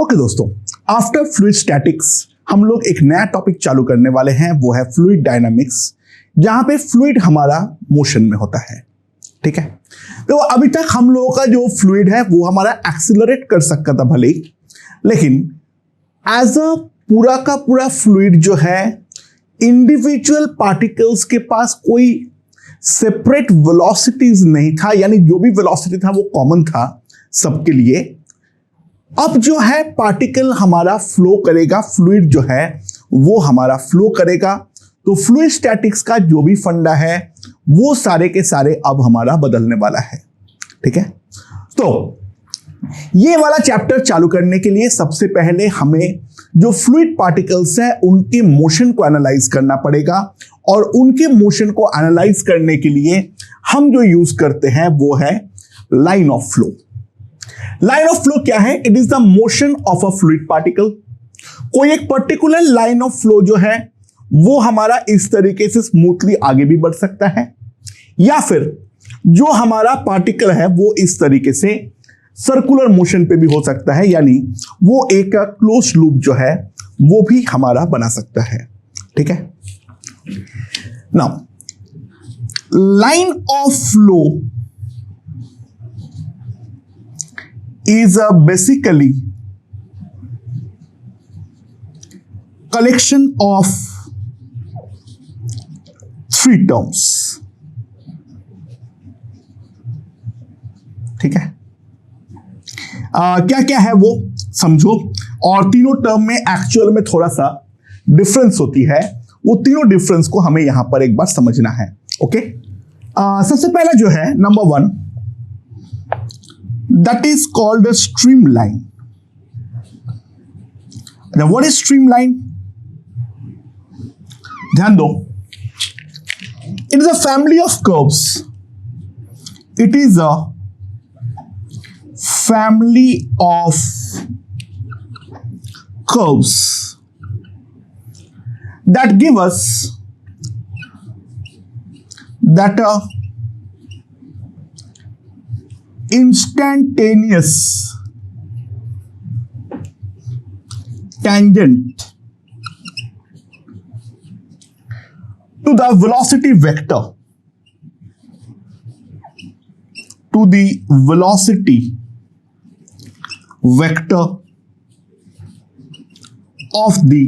Okay दोस्तों, after fluid statics हम लोग एक नया टॉपिक चालू करने वाले हैं, वो है फ्लूइड डायनामिक्स, जहां पे फ्लूइड हमारा मोशन में होता है। ठीक है, तो अभी तक हम लोगों का जो फ्लूइड है वो हमारा एक्सिलरेट कर सकता था भले ही, लेकिन एज अ पूरा का पूरा फ्लूइड जो है इंडिविजुअल पार्टिकल्स के पास कोई सेपरेट वेलोसिटीज नहीं था, यानी जो भी वेलोसिटी था वो कॉमन था सबके लिए। अब जो है पार्टिकल हमारा फ्लो करेगा, फ्लूइड जो है वो हमारा फ्लो करेगा, तो फ्लूइड स्टैटिक्स का जो भी फंडा है वो सारे के सारे अब हमारा बदलने वाला है। ठीक है, तो ये वाला चैप्टर चालू करने के लिए सबसे पहले हमें जो फ्लूइड पार्टिकल्स हैं उनके मोशन को एनालाइज करना पड़ेगा, और उनके मोशन को एनालाइज करने के लिए हम जो यूज करते हैं वो है line of flow. Line of flow क्या है? It is the motion of a fluid particle. कोई एक पर्टिकुलर लाइन ऑफ फ्लो जो है वो हमारा इस तरीके से स्मूथली आगे भी बढ़ सकता है, या फिर जो हमारा पार्टिकल है वो इस तरीके से सर्कुलर मोशन पे भी हो सकता है, यानी वो एक क्लोज लूप जो है वो भी हमारा बना सकता है। ठीक है, now line of flow is basically collection of three terms। ठीक है, क्या क्या है वो समझो, और तीनों टर्म में एक्चुअल में थोड़ा सा डिफरेंस होती है, वो तीनों डिफरेंस को हमें यहां पर एक बार समझना है। ओके, सबसे पहला जो है number 1, that is called a streamline। Now what is streamline? ध्यान दो, it is a family of curves। It is a family of curves that give us that instantaneous tangent to the velocity vector, to the velocity vector of the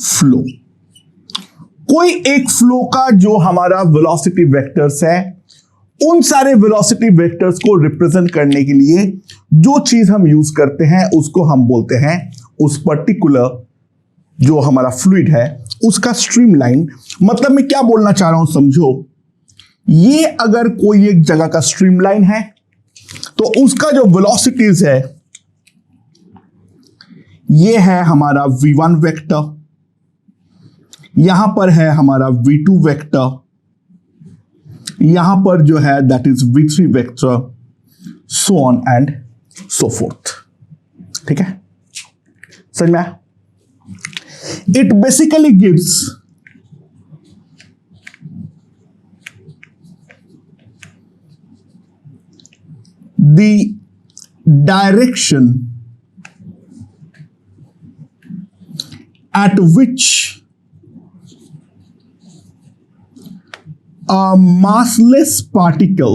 flow। कोई एक flow का जो हमारा velocity vectors है, उन सारे velocity vectors को represent करने के लिए जो चीज हम यूज करते हैं उसको हम बोलते हैं, उस पर्टिकुलर जो हमारा फ्लूइड है उसका स्ट्रीमलाइन। मतलब मैं क्या बोलना चाह रहा हूं समझो, ये अगर कोई एक जगह का स्ट्रीमलाइन है तो उसका जो वेलोसिटीज है ये है हमारा v1 वेक्टर, यहां पर है हमारा v2 वेक्टर, यहां पर जो है that is v3 vector, so on and so fourth. ठीक है, समझ में आया? It basically gives the direction at which a massless particle,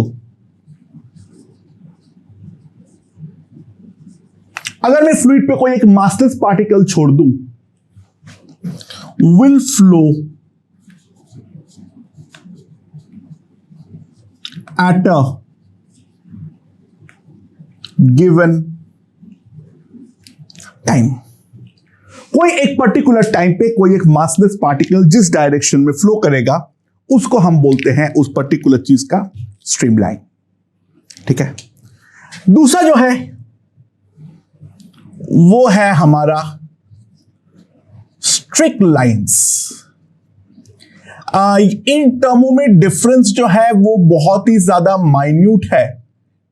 अगर मैं फ्लूइड पे कोई एक मासलेस पार्टिकल छोड़ दूं, will flow at a given time। कोई एक पर्टिकुलर टाइम पे कोई एक मासलेस पार्टिकल जिस डायरेक्शन में फ्लो करेगा उसको हम बोलते हैं उस पर्टिकुलर चीज का स्ट्रीमलाइन। ठीक है, दूसरा जो है वो है हमारा स्ट्रिक्ट लाइंस। इन टर्मों में डिफरेंस जो है वो बहुत ही ज्यादा माइन्यूट है।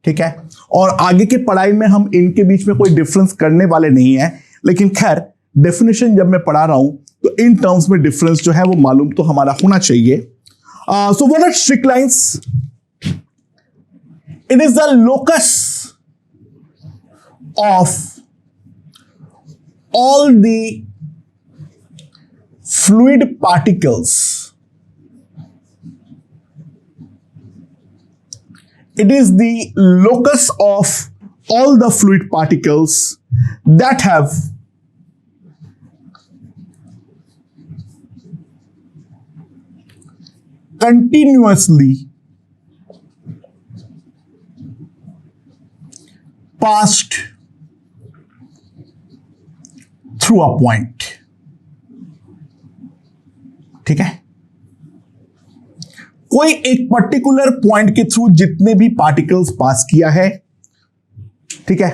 ठीक है, और आगे के पढ़ाई में हम इनके बीच में कोई डिफरेंस करने वाले नहीं है, लेकिन खैर डेफिनेशन जब मैं पढ़ा रहा हूं तो इन टर्म्स में डिफरेंस जो है वो मालूम तो हमारा होना चाहिए। So what are strict lines? It is the locus of all the fluid particles, it is the locus of all the fluid particles that have continuously passed through a point. ठीक है, कोई एक पर्टिकुलर पॉइंट के through जितने भी particles पास किया है, ठीक है,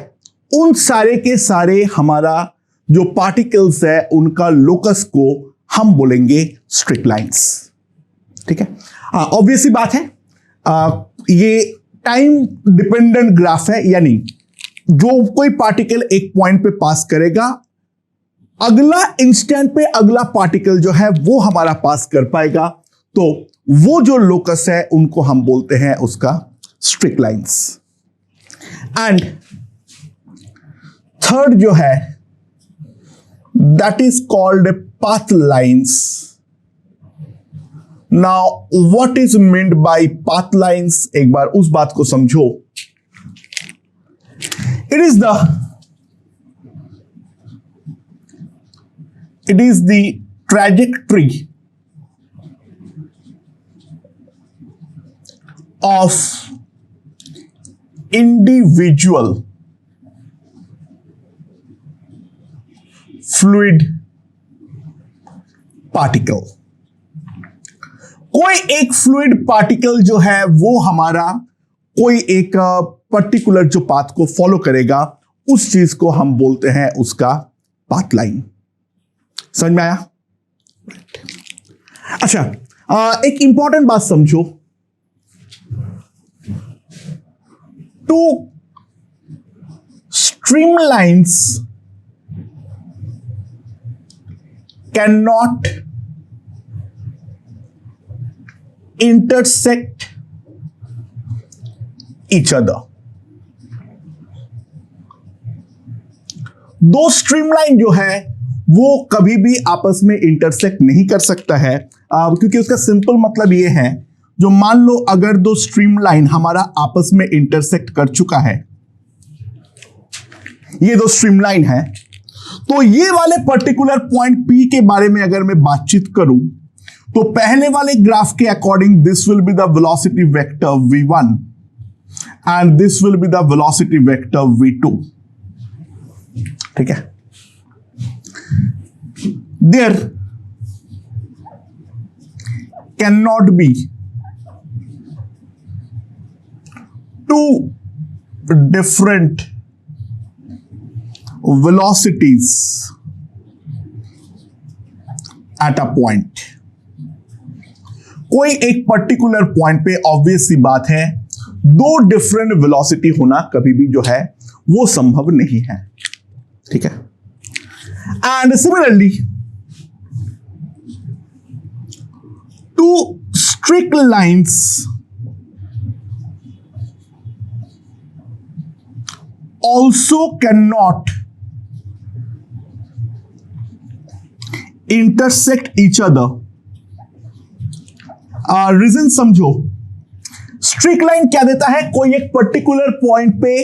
उन सारे के सारे हमारा जो पार्टिकल्स है उनका लोकस को हम बोलेंगे स्ट्रिक्ट लाइंस। ठीक है, ऑब्वियसली बात है, ये टाइम डिपेंडेंट ग्राफ है, यानी जो कोई पार्टिकल एक पॉइंट पे पास करेगा, अगला इंस्टेंट पे अगला पार्टिकल जो है वो हमारा पास कर पाएगा, तो वो जो लोकस है उनको हम बोलते हैं उसका स्ट्रिक्ट लाइंस। एंड थर्ड जो है that is called path lines. Now what is meant by path lines, एक बार उस बात को समझो। It is the trajectory of individual fluid particle। कोई एक फ्लूइड पार्टिकल जो है वो हमारा कोई एक पर्टिकुलर जो पाथ को फॉलो करेगा, उस चीज को हम बोलते हैं उसका पाथ लाइन। समझ में आया? अच्छा, एक इंपॉर्टेंट बात समझो। Two streamlines can not intersect each other. दो स्ट्रीमलाइन जो है वो कभी भी आपस में इंटरसेक्ट नहीं कर सकता है, क्योंकि उसका सिंपल मतलब ये है, जो मान लो अगर दो स्ट्रीमलाइन हमारा आपस में इंटरसेक्ट कर चुका है, ये दो स्ट्रीमलाइन है, तो ये वाले पर्टिकुलर पॉइंट P के बारे में अगर मैं बातचीत करूं, तो पहले वाले ग्राफ के according this will be the velocity vector v1 and this will be the velocity vector v2। ठीक है, there cannot be two different velocities at a point। कोई एक पर्टिकुलर पॉइंट पे ऑब्वियस सी बात है दो डिफरेंट वेलोसिटी होना कभी भी जो है वो संभव नहीं है। ठीक है, and similarly two strict lines also cannot intersect each other। Reason समझो। स्ट्रिक्ट लाइन क्या देता है, कोई एक पर्टिकुलर पॉइंट पे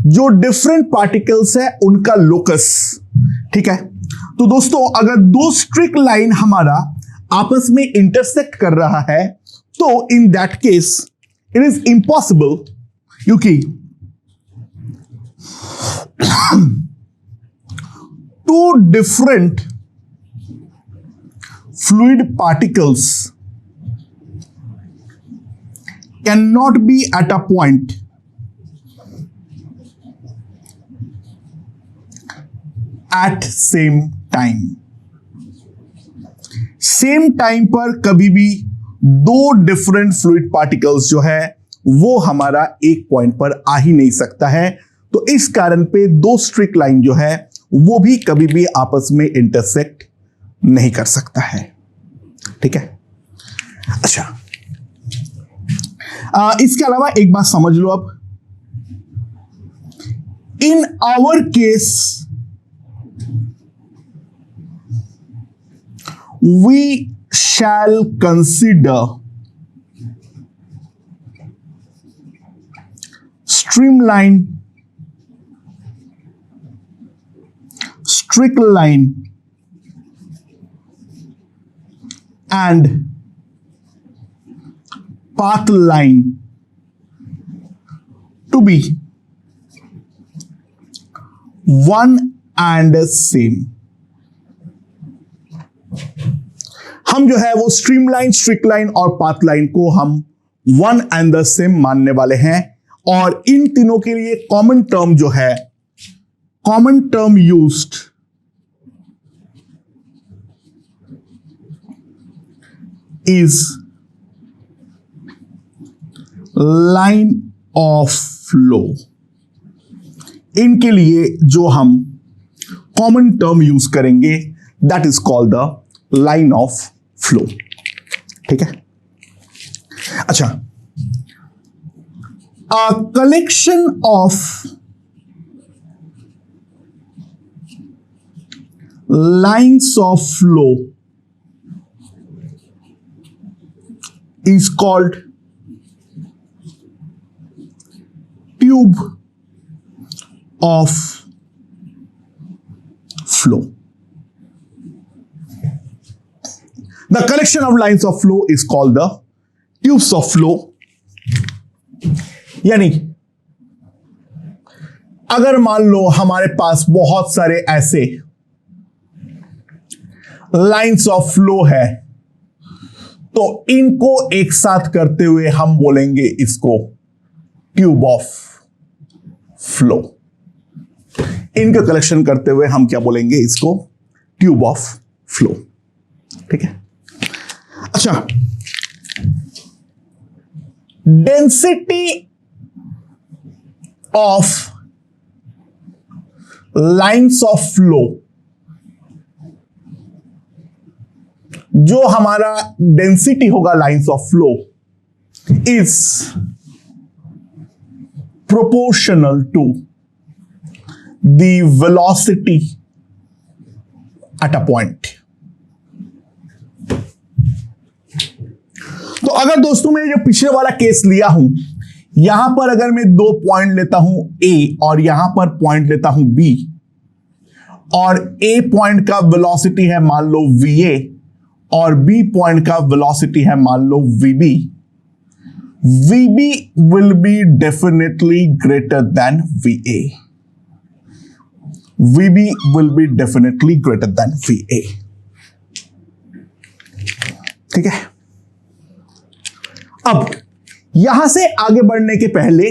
जो डिफरेंट पार्टिकल्स है उनका लोकस। ठीक है, तो दोस्तों अगर दो स्ट्रिक्ट लाइन हमारा आपस में इंटरसेक्ट कर रहा है, तो in that case it is impossible, क्योंकि two different fluid particles can not be at a point at same time. Same time पर कभी भी दो डिफरेंट फ्लूइड पार्टिकल्स जो है वो हमारा एक पॉइंट पर आ ही नहीं सकता है। तो इस कारण पे दो स्ट्रिक्ट लाइन जो है वो भी कभी भी आपस में इंटरसेक्ट नहीं कर सकता है। ठीक है, अच्छा, इसके अलावा एक बात समझ लो। अब in our case we shall consider streamline, straight-line, and path line to be one and same. हम जो है वो स्ट्रीमलाइन, स्ट्रिक्ट लाइन और पाथ लाइन को हम वन एंड द सेम मानने वाले हैं, और इन तीनों के लिए कॉमन टर्म जो है, common term used is line of flow. इनके लिए जो हम कॉमन टर्म यूज करेंगे that is called the line of flow. ठीक है, अच्छा, a collection of lines of flow is called tube of flow. The collection of lines of flow is called the tubes of flow. यानी अगर मान लो हमारे पास बहुत सारे ऐसे लाइन्स ऑफ फ्लो है, तो इनको एक साथ करते हुए हम बोलेंगे इसको ट्यूब ऑफ फ्लो। इनका कलेक्शन करते हुए हम क्या बोलेंगे, इसको ट्यूब ऑफ फ्लो। ठीक है, अच्छा, density of lines of flow, जो हमारा डेंसिटी होगा lines of flow is proportional to the velocity at a point. तो अगर दोस्तों मैं जो पिछले वाला केस लिया हूं, यहां पर अगर मैं 2 पॉइंट लेता हूं ए और यहां पर पॉइंट लेता हूं बी, और ए पॉइंट का वेलोसिटी है मान लो वीए और बी पॉइंट का वेलोसिटी है मान लो VB, VB will be definitely greater than VA, VB will be definitely greater than VA. ठीक है, अब यहां से आगे बढ़ने के पहले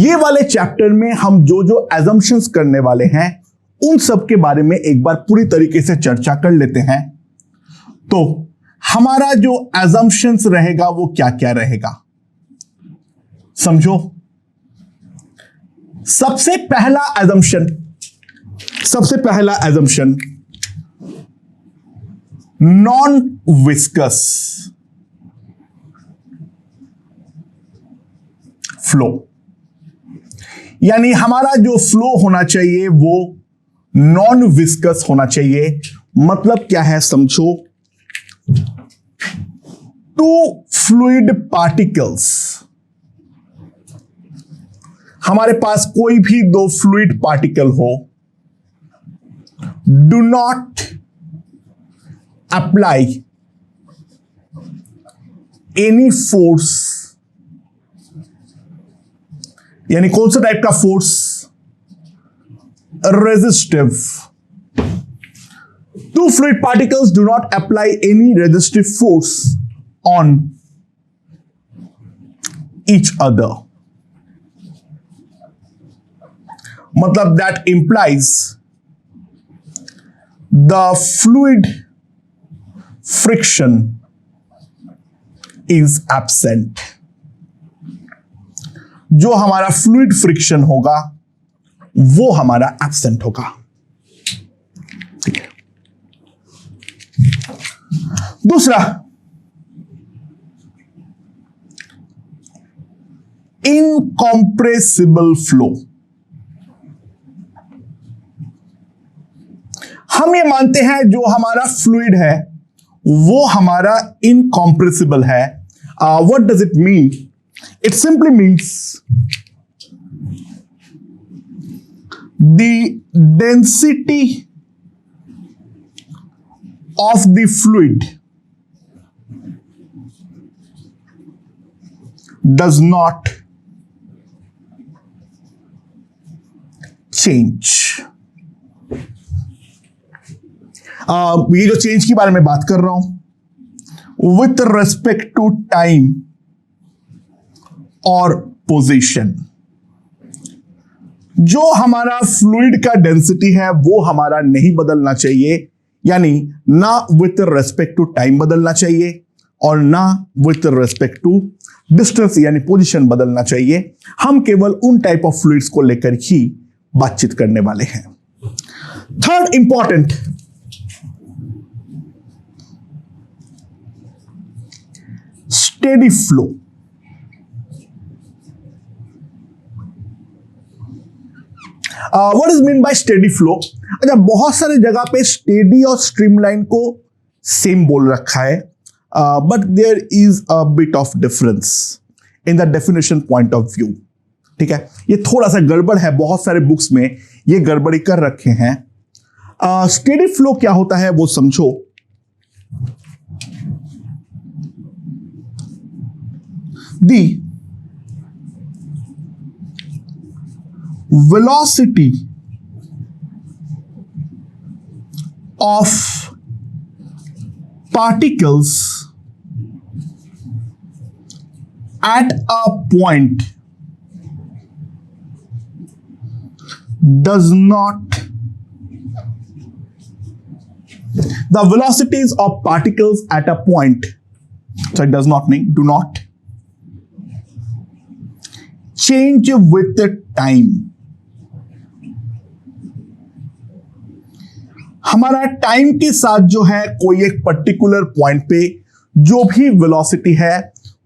ये वाले चैप्टर में हम जो जो एजम्पशंस करने वाले हैं उन सब के बारे में एक बार पूरी तरीके से चर्चा कर लेते हैं। तो हमारा जो एजम्पशंस रहेगा वो क्या क्या रहेगा, समझो। सबसे पहला एजम्पशन नॉन विस्कस फ्लो, यानी हमारा जो फ्लो होना चाहिए वो नॉन विस्कस होना चाहिए। मतलब क्या है, समझो, 2 फ्लूइड पार्टिकल्स, हमारे पास कोई भी 2 फ्लूइड पार्टिकल हो, do not apply any force, यानी कौन सा टाइप का force, resistive. 2 fluid particles do not apply any resistive force on each other. मतलब that implies the fluid friction is absent. जो हमारा फ्लूइड फ्रिक्शन होगा वो हमारा एब्सेंट होगा। ठीक है, दूसरा, इनकॉम्प्रेसिबल फ्लो। हम ये मानते हैं जो हमारा फ्लूइड है वो हमारा इनकॉम्प्रेसिबल है। What does it mean? It simply means the density of the fluid does not change। ये जो चेंज की बारे में बात कर रहा हूं विथ रेस्पेक्ट टू टाइम और पोजीशन। जो हमारा फ्लूइड का डेंसिटी है वो हमारा नहीं बदलना चाहिए, यानी ना विथ रेस्पेक्ट टू टाइम बदलना चाहिए और ना विथ रेस्पेक्ट टू डिस्टेंस यानी पोजीशन बदलना चाहिए। हम केवल उन टाइप ऑफ फ्लूइड्स को लेकर ही बातचीत करने वाले हैं। Third important, steady flow. What is mean by steady flow? अच्छा, बहुत सारे जगह पे स्टेडी और स्ट्रीमलाइन को सेम बोल रखा है, but there is a bit of difference in the definition point of view. ठीक है, ये थोड़ा सा गड़बड़ है, बहुत सारे बुक्स में ये गड़बड़ी कर रखे हैं। स्टेडी फ्लो क्या होता है वो समझो। दी velocity of particles at a point does not, the velocities of particles at a point, so it does not mean do not change with the time। हमारा टाइम के साथ जो है कोई एक पर्टिकुलर पॉइंट पे जो भी वेलोसिटी है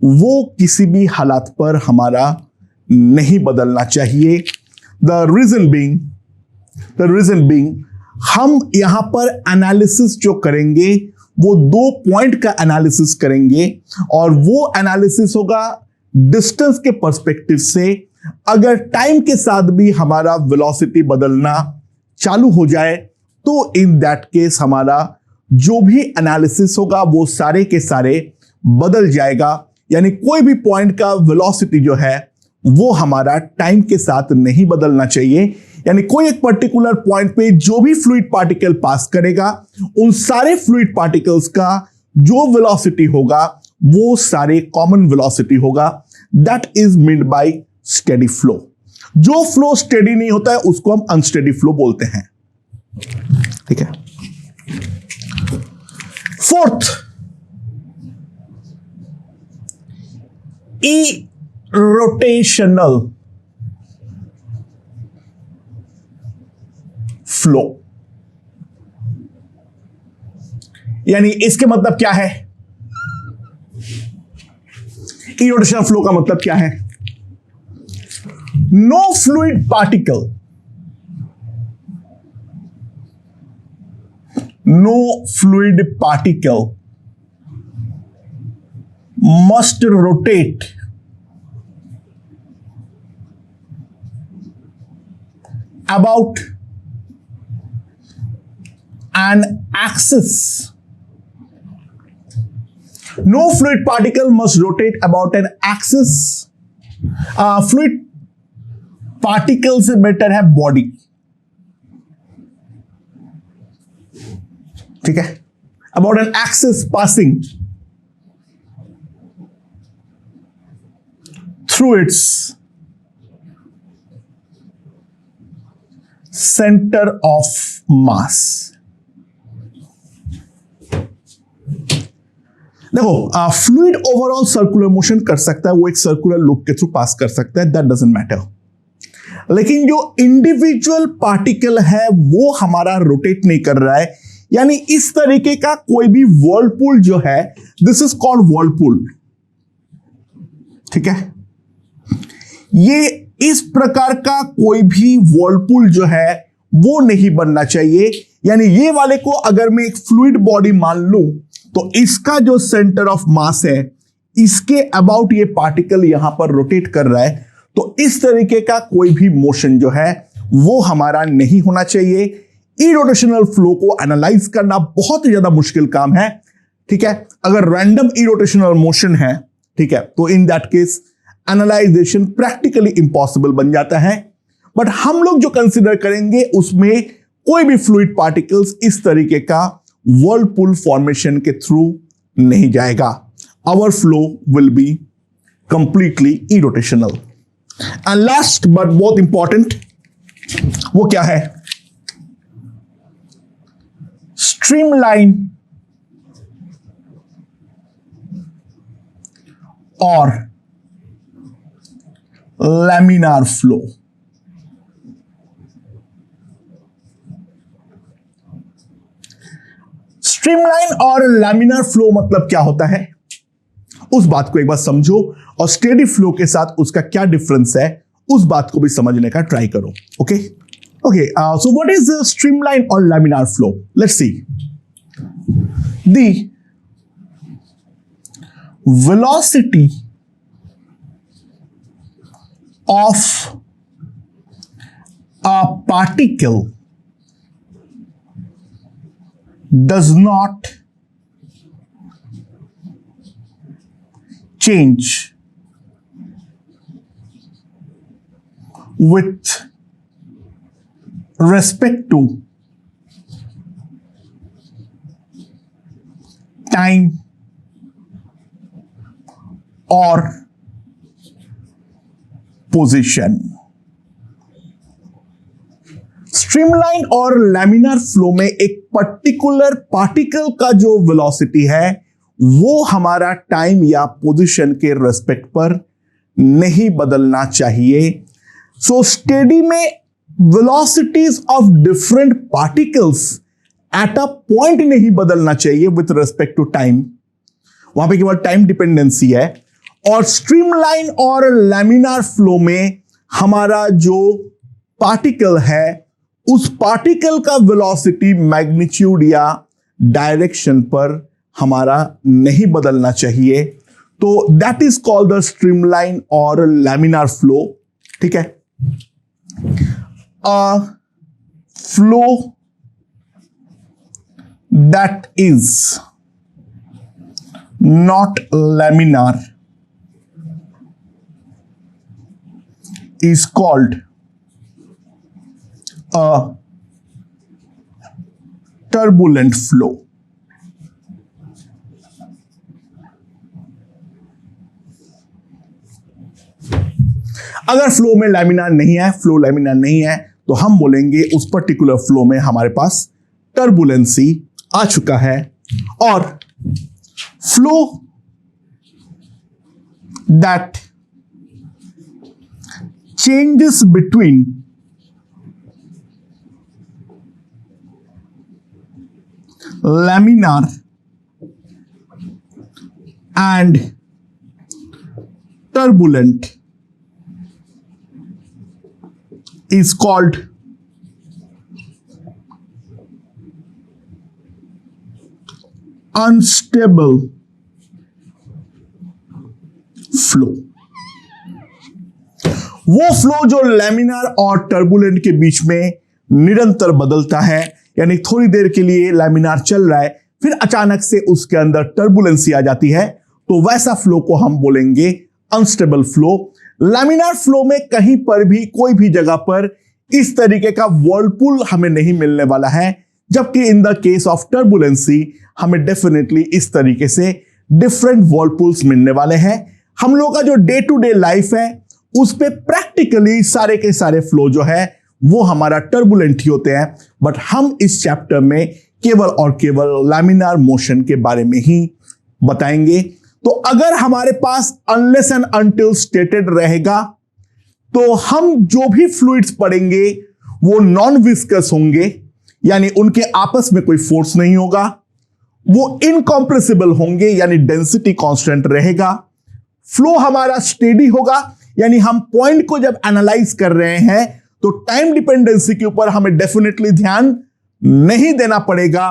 वो किसी भी हालात पर हमारा नहीं बदलना चाहिए। द रीजन बीइंग हम यहां पर एनालिसिस जो करेंगे वो 2 पॉइंट का एनालिसिस करेंगे और वो एनालिसिस होगा डिस्टेंस के पर्सपेक्टिव से। अगर टाइम के साथ भी हमारा वेलोसिटी बदलना चालू हो जाए तो इन दैट केस हमारा जो भी एनालिसिस होगा वो सारे के सारे बदल जाएगा। यानी कोई भी पॉइंट का वेलोसिटी जो है वो हमारा टाइम के साथ नहीं बदलना चाहिए। यानी कोई एक पर्टिकुलर पॉइंट पे जो भी फ्लूइड पार्टिकल पास करेगा उन सारे फ्लूइड पार्टिकल्स का जो वेलोसिटी होगा वो सारे कॉमन वेलोसिटी होगा। That is meant by steady flow. जो फ्लो स्टेडी नहीं होता है उसको हम अनस्टेडी फ्लो बोलते हैं। ठीक है। Fourth, irrotational flow. यानी इसके मतलब क्या है? इरोटेशनल फ्लो का मतलब क्या है? No fluid particle, no fluid particle must rotate about an axis. No fluid particle must rotate about an axis. Fluid particle से बेटर है बॉडी। ठीक है, about an axis passing through its center of mass। देखो, fluid overall circular motion कर सकता है, वो एक सर्कुलर लूप के थ्रू पास कर सकता है, दैट डजंट मैटर। लेकिन जो इंडिविजुअल पार्टिकल है वो हमारा रोटेट नहीं कर रहा है। यानी इस तरीके का कोई भी वर्लपूल जो है, दिस इज कॉल्ड वर्लपूल। ठीक है, ये इस प्रकार का कोई भी वर्लपूल जो है वो नहीं बनना चाहिए। यानी ये वाले को अगर मैं एक फ्लूइड बॉडी मान लूं तो इसका जो सेंटर ऑफ मास है, इसके अबाउट ये पार्टिकल यहां पर रोटेट कर रहा है। तो इस तरीके का कोई भी मोशन जो है वो हमारा नहीं होना चाहिए। इरोटेशनल फ्लो को एनालाइज करना बहुत ही ज्यादा मुश्किल काम है, ठीक है। अगर रैंडम इरोटेशनल मोशन है, ठीक है, तो in that case analysation practically impossible बन जाता है। बट हम लोग जो कंसीडर करेंगे उसमें कोई भी फ्लूइड पार्टिकल्स इस तरीके का वर्लपूल फॉर्मेशन के थ्रू नहीं जाएगा। Our flow will be completely irrotational. And last but बहुत इंपॉर्टेंट, वो क्या है? स्ट्रीमलाइन और लैमिनार फ्लो। स्ट्रीमलाइन और लैमिनार फ्लो मतलब क्या होता है, उस बात को एक बार समझो, और स्टेडी फ्लो के साथ उसका क्या डिफरेंस है उस बात को भी समझने का ट्राई करो। Okay okay, so what is streamline और laminar flow? Let's see. The velocity of a particle does not change with respect to time और पोजीशन। स्ट्रीमलाइन और लैमिनार फ्लो में एक पर्टिकुलर पार्टिकल का जो वेलोसिटी है वो हमारा टाइम या पोजीशन के रेस्पेक्ट पर नहीं बदलना चाहिए। सो स्टेडी में velocities of different particles eight a point नहीं बदलना चाहिए विथ रेस्पेक्ट टू टाइम, वहां पे केवल टाइम डिपेंडेंसी है। और स्ट्रीमलाइन और लैमिनार फ्लो में हमारा जो पार्टिकल है उस पार्टिकल का वेलोसिटी मैग्नीट्यूड या डायरेक्शन पर हमारा नहीं बदलना चाहिए। तो that is called the streamline और लैमिनार फ्लो, ठीक है। Flow that is not laminar is called a turbulent flow. अगर फ्लो में लैमिनार नहीं है, फ्लो लैमिनार नहीं है, तो हम बोलेंगे उस पर्टिकुलर फ्लो में हमारे पास टर्बुलेंसी आ चुका है। और flow that changes between laminar and turbulent is called unstable flow। वो फ्लो जो लैमिनार और टर्बुलेंट के बीच में निरंतर बदलता है, यानी थोड़ी देर के लिए लैमिनार चल रहा है फिर अचानक से उसके अंदर टर्बुलेंसी आ जाती है, तो वैसा फ्लो को हम बोलेंगे अनस्टेबल फ्लो। लैमिनार फ्लो में कहीं पर भी कोई भी जगह पर इस तरीके का वर्लपूल हमें नहीं मिलने वाला है, जबकि इन द केस ऑफ टर्बुलेंसी हमें डेफिनेटली इस तरीके से डिफरेंट वर्लपूल्स मिलने वाले हैं। हम लोग का जो डे टू डे लाइफ है उस पे प्रैक्टिकली सारे के सारे फ्लो जो है वो हमारा टर्बुलेंट ही होते हैं। बट हम इस चैप्टर में केवल और केवल लैमिनार मोशन के बारे में ही बताएंगे। तो अगर हमारे पास अनलेस एंड अनटिल स्टेटेड रहेगा तो हम जो भी फ्लूइड्स पढ़ेंगे वो नॉन विस्कस होंगे, यानी उनके आपस में कोई फोर्स नहीं होगा, वो इनकॉम्प्रेसिबल होंगे यानी डेंसिटी कांस्टेंट रहेगा। फ्लो हमारा स्टेडी होगा, यानी हम पॉइंट को जब एनालाइज कर रहे हैं तो टाइम डिपेंडेंसी के ऊपर हमें डेफिनेटली ध्यान नहीं देना पड़ेगा।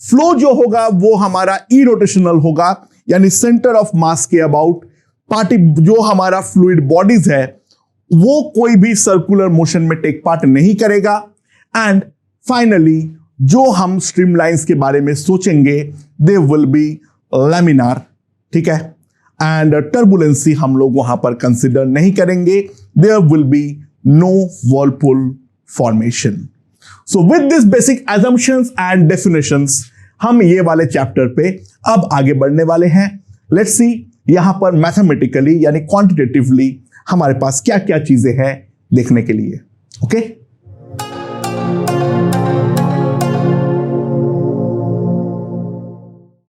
फ्लो जो होगा वो हमारा इरोटेशनल होगा, यानी सेंटर ऑफ मास के अबाउट पार्टी जो हमारा फ्लूइड बॉडीज है वो कोई भी सर्कुलर मोशन में टेक पार्ट नहीं करेगा। एंड फाइनली जो हम स्ट्रीमलाइंस के बारे में सोचेंगे दे विल बी लैमिनार, ठीक है। एंड टर्बुलेंसी हम लोग वहां पर कंसिडर नहीं करेंगे, there will be no whirlpool formation. So with this basic assumptions and definitions हम ये वाले चैप्टर पे अब आगे बढ़ने वाले हैं। लेट्स सी यहां पर मैथमेटिकली यानी क्वांटिटेटिवली हमारे पास क्या क्या चीजें हैं देखने के लिए। ओके